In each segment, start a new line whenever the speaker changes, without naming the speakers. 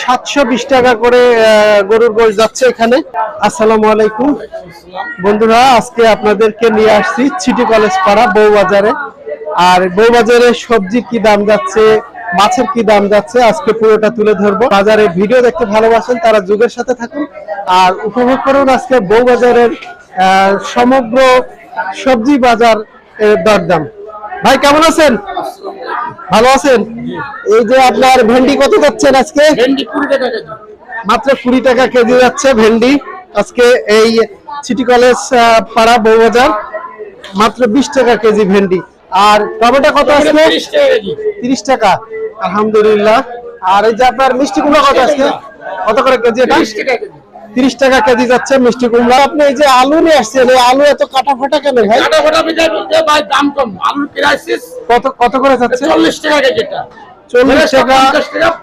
720 টাকা করে গরুর গোশত যাচ্ছে এখানে। আসসালামু আলাইকুম বন্ধুরা, আজকে আপনাদেরকে নিয়ে আসছি সিটি কলেজ পাড়া বউবাজারে। আর বউবাজারে সবজির কি দাম যাচ্ছে, মাছের কি দাম যাচ্ছে, আজকে পুরোটা তুলে ধরবো। বাজারে ভিডিও দেখতে ভালোবাসেন তারা যুগের সাথে থাকুন আর উপভোগ করুন আজকে বউবাজারের সমগ্র সবজি বাজার দরদাম। ভাই কেমন আছেন? ভালো আছেন? এই যে আপনার ভেন্ডি কত যাচ্ছেন আজকে?
ভেন্ডি 20 টাকা কেজি,
মাত্র 20 টাকা কেজি যাচ্ছে ভেন্ডি আজকে এই সিটি কলেজ পাড়া বউবাজার। মাত্র 20 টাকা কেজি ভেন্ডি। আর টমেটো কত আছে?
30 টাকা কেজি।
30 টাকা, আলহামদুলিল্লাহ। আর এই যে আপনার মিষ্টি কুমড়া কত আছে? কত করে কেজি এটা?
30 টাকা কেজি।
30 টাকা কেজি যাচ্ছে মিষ্টি কুমড়া। আপনি এই যে আলু নিয়ে আসছেন, এই আলু এত কাটা ফাটা কেন ভাই?
কাটা ফাটা বিক্রি বলতে ভাই দাম কম, আলুর ক্রাইসিস।
কত করে যাচ্ছে?
40 টাকা কেজি এটা।
40 টাকা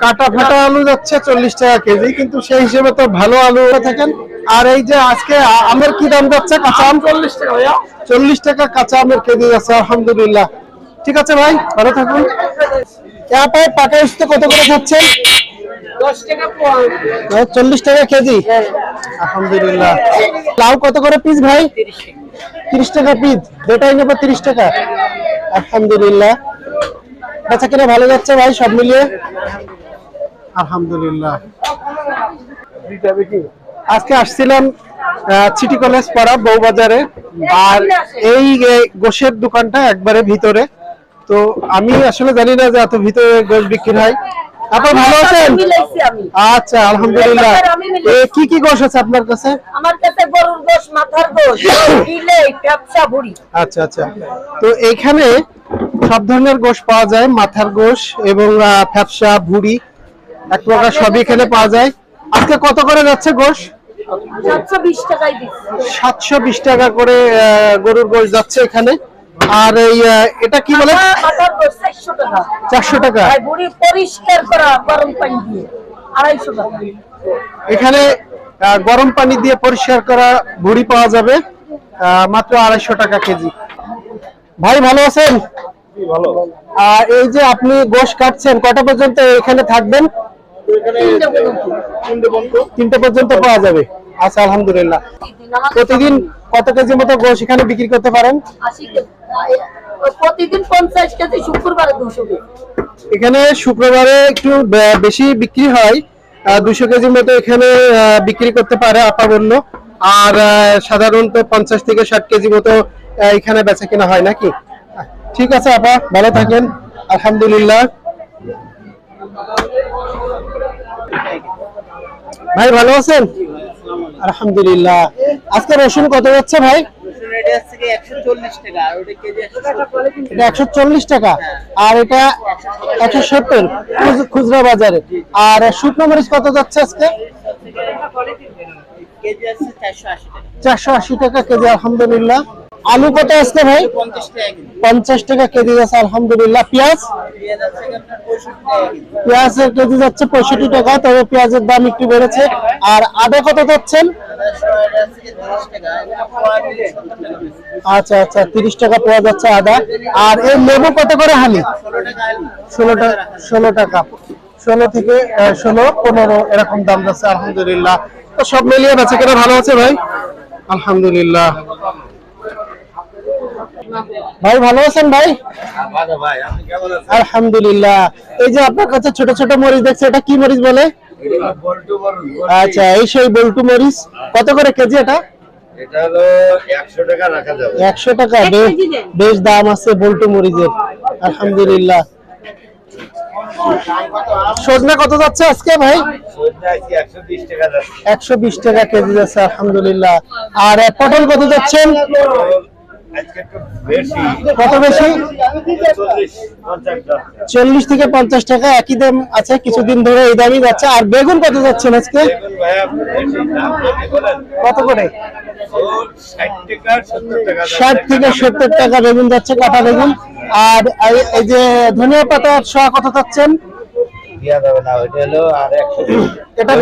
কাটা ফাটা আলু যাচ্ছে 40 টাকা কেজি, কিন্তু সেই হিসেবে তো ভালো আলু থাকেন। আর এই যে আজকে আমের কি দাম যাচ্ছে? কাঁচা আম
40 টাকা ভাইয়া।
40 টাকা কাঁচা আমের কেজি যাচ্ছে, আলহামদুলিল্লাহ। ঠিক আছে ভাই, ভালো থাকুন। পাকা উস্তে কত করে খাচ্ছেন?
10 টাকা পোয়া।
40 টাকা কেজি, আলহামদুলিল্লাহ। লাউ কত করে পিস ভাই? 30 টাকা পিস, দুটাই নেব 30 টাকা, আলহামদুলিল্লাহ। বেচা কিনা ভালো যাচ্ছে ভাই সব মিলিয়ে, আলহামদুলিল্লাহ। আজকে আসছিলাম সিটি কলেজ পাড়া বউবাজারে, আর এই গোশের দোকানটা একবারে ভিতরে। তো আমি আসলে জানি না যে এত ভিতরে গোশ বিক্রি হয়। আপনি ভালো আছেন? আচ্ছা, আলহামদুলিল্লাহ। কি কি গোশ আছে আপনার কাছে?
আমার কাছে গরুর গোশ, মাথার গোশ, বিলেই, ফ্যাপসা, ভুঁড়ি।
আচ্ছা আচ্ছা, তো এইখানে সব ধরনের গোশ পাওয়া যায়, মাথার গোশ এবং ফ্যাপসা, ভুঁড়ি, এক প্রকার সবই এখানে পাওয়া যায়। আজকে কত করে যাচ্ছে গোশ?
720 টাকাই দিচ্ছি।
720 টাকা করে গরুর গোশ যাচ্ছে এখানে। আর এই এটা কি বলে?
মাথার গোশ 400 টাকা।
400 টাকা।
আর ভুঁড়ি পরিষ্কার করা গরম পানি দিয়ে 250 টাকা।
এখানে গরম পানি দিয়ে পরিষ্কার করা ভুঁড়ি পাওয়া যাবে মাত্র 250 টাকা কেজি। ভাই ভালো আছেন?
ভালো।
এই যে আপনি গোশ কাটছেন, কটা পর্যন্ত এখানে থাকবেন? 3টে পর্যন্ত পাওয়া যাবে। আচ্ছা, আলহামদুলিল্লাহ। প্রতিদিন কত কেজি মতো গোশ এখানে বিক্রি করতে পারেন?
80 কেজি। প্রতিদিন 50 কেজি, শুক্রবারে 200 কেজি।
এখানে শুক্রবারে একটু বেশি বিক্রি হয়, 200 কেজি মতো এখানে বিক্রি করতে পারে আপা বলল। আর সাধারণত 50 থেকে 60 কেজি মতো এখানে বেচা কেনা হয় নাকি? ঠিক আছে আপা, ভালো থাকেন, আলহামদুলিল্লাহ। ভাই ভালো আছেন? আলহামদুলিল্লাহ। আজকে রসুন কত যাচ্ছে ভাই?
এটা 140 টাকা, আর ওটা কেজি 170।
এটা 140 টাকা, আর এটা 170 খুচরা বাজারে। আর শুকনো মরিচ কত যাচ্ছে আজকে?
কেজি আছে 480 টাকা।
480 টাকা কেজি, আলহামদুলিল্লাহ। আলু কত আজকে ভাই?
50 টাকা কেজি।
50 টাকা কেজি যাচ্ছে, আলহামদুলিল্লাহ। পেঁয়াজ?
পেঁয়াজ আছে আপনার 65 টাকা কেজি।
পেঁয়াজের কেজি যাচ্ছে 65 টাকা, তবে পেঁয়াজের দাম একটু বেড়েছে। আর আদা কত যাচ্ছেন?
এটা আছে 30 টাকা, এটা পোয়া নিলে 70 টাকা পিস।
আচ্ছা আচ্ছা, 30 টাকা পাওয়া যাচ্ছে আদা। আর এই লেবু কত করে হালি?
16 টাকা আলু।
16 টাকা, 16 থেকে 16, 15 এরকম দাম যাচ্ছে, আলহামদুলিল্লাহ। তো সব মিলিয়ে বেচা কেনা ভালো আছে ভাই, আলহামদুলিল্লাহ। ভাই ভালো আছেন ভাই?
ভালো ভাই, আপনি কেমন আছেন?
আলহামদুলিল্লাহ। এই যে আপনার কাছে ছোট ছোট মরিচ দেখছি, এটা কি মরিচ বলে?
বল্টু বলুন।
আচ্ছা, এই সেই বল্টু মরিচ। কত করে কেজি এটা?
এটা হলো 100 টাকা রাখা যাবে।
100 টাকা, বেশ দাম আছে বল্টু মরিচের, আলহামদুলিল্লাহ। সজনা কত যাচ্ছে আজকে ভাই?
সজনা আছে 120 টাকা যাচ্ছে।
120 টাকা কেজি যাচ্ছে, আলহামদুলিল্লাহ। আর পটল কত যাচ্ছেন?
আজকে একটু বেশি।
কত বেশি?
40-50 টাকা।
40 থেকে 50 টাকা, একই দাম আছে কিছুদিন ধরে, এই দামই যাচ্ছে। আর বেগুন কত যাচ্ছেন আজকে?
দেখুন ভাই, আপনি বেশি দাম আপনি বলেন।
কত করে?
60 টাকা 70 টাকা।
60 থেকে 70 টাকা বেগুন যাচ্ছে, কাটা বেগুন। আর এই যে ধনিয়া পাতা শোয়া কত যাচ্ছেন?
দিয়া যাবে না, ওইটা হলো আর 100।
এটা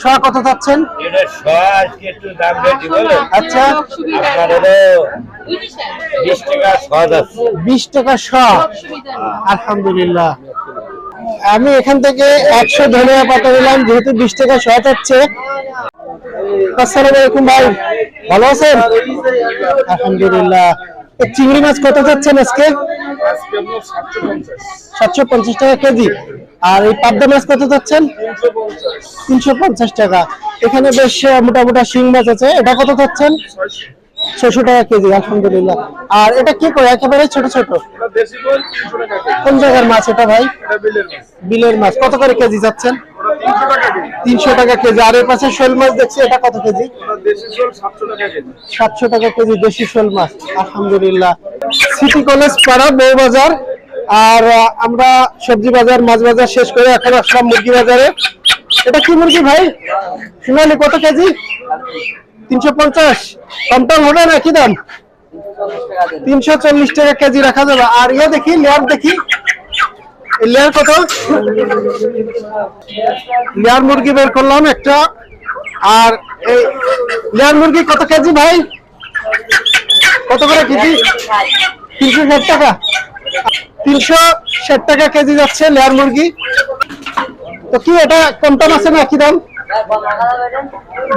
শোয়া কত যাচ্ছেন?
এটা আজকে একটু দাম বেশি বলে।
আচ্ছা,
আপনার হলো 20 টাকা 6 যাচ্ছে।
20 টাকা শোয়া, আলহামদুলিল্লাহ। আমি এখান থেকে 100 ধনিয়া পাতা নিলাম, যেহেতু 20 টাকা শো হচ্ছে। আসসালামু আলাইকুম ভাই, ভালো আছেন? আলহামদুলিল্লাহ। এই চিংড়ি মাছ কত যাচ্ছেন আজকে? 750 টাকা কেজি। আর এই পাবদা মাছ কত যাচ্ছেন? 350 টাকা। এখানে বেশ মোটামুটি শিং মাছ আছে, এটা কত যাচ্ছেন? 600 টাকা কেজি। আলহামদুলিল্লাহ। আর এটা কি করে একেবারে ছোট ছোট? কোন জায়গার মাছ এটা ভাই? বিলের মাছ। কত করে কেজি যাচ্ছেন? 300 টাকা কেজি। আর এর পাশে শোল মাছ দেখছি, এটা কত কেজি? 700 টাকা কেজি দেশি শোল মাছ। আলহামদুলিল্লাহ। সিটি কলেজ পাড়া বউবাজার। আর আমরা সবজি বাজার মাছ বাজার শেষ করে এখন আসলাম মুরগি বাজারে। এটা কি মুরগি ভাই? সোনালি কত কেজি? 350। কম টম হবে না? কি দাম? 340 টাকা কেজি রাখা যাবে। আর ইয়ে দেখি, লেয়ার দেখি, লেয়ার কত? লেয়ার মুরগি বের করলাম একটা। আর এই লেয়ার মুরগি কত কেজি ভাই? কত করে কেজি? 360 টাকা। 360 টাকা কেজি যাচ্ছে লেয়ার মুরগি। তো কি এটা কম টম আছে না? কি দাম?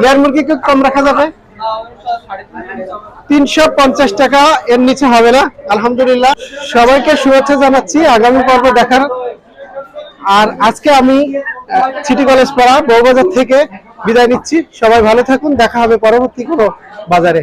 লেয়ার মুরগি কি কম রাখা যাবে? 350 টাকা, এর নিচে হবে না। আলহামদুলিল্লাহ। সবাইকে শুভেচ্ছা জানাচ্ছি আগামী পর্ব দেখার। আর আজকে আমি সিটি কলেজ পাড়া বউবাজার থেকে বিদায় নিচ্ছি। সবাই ভালো থাকুন, দেখা হবে পরবর্তী কোনো বাজারে।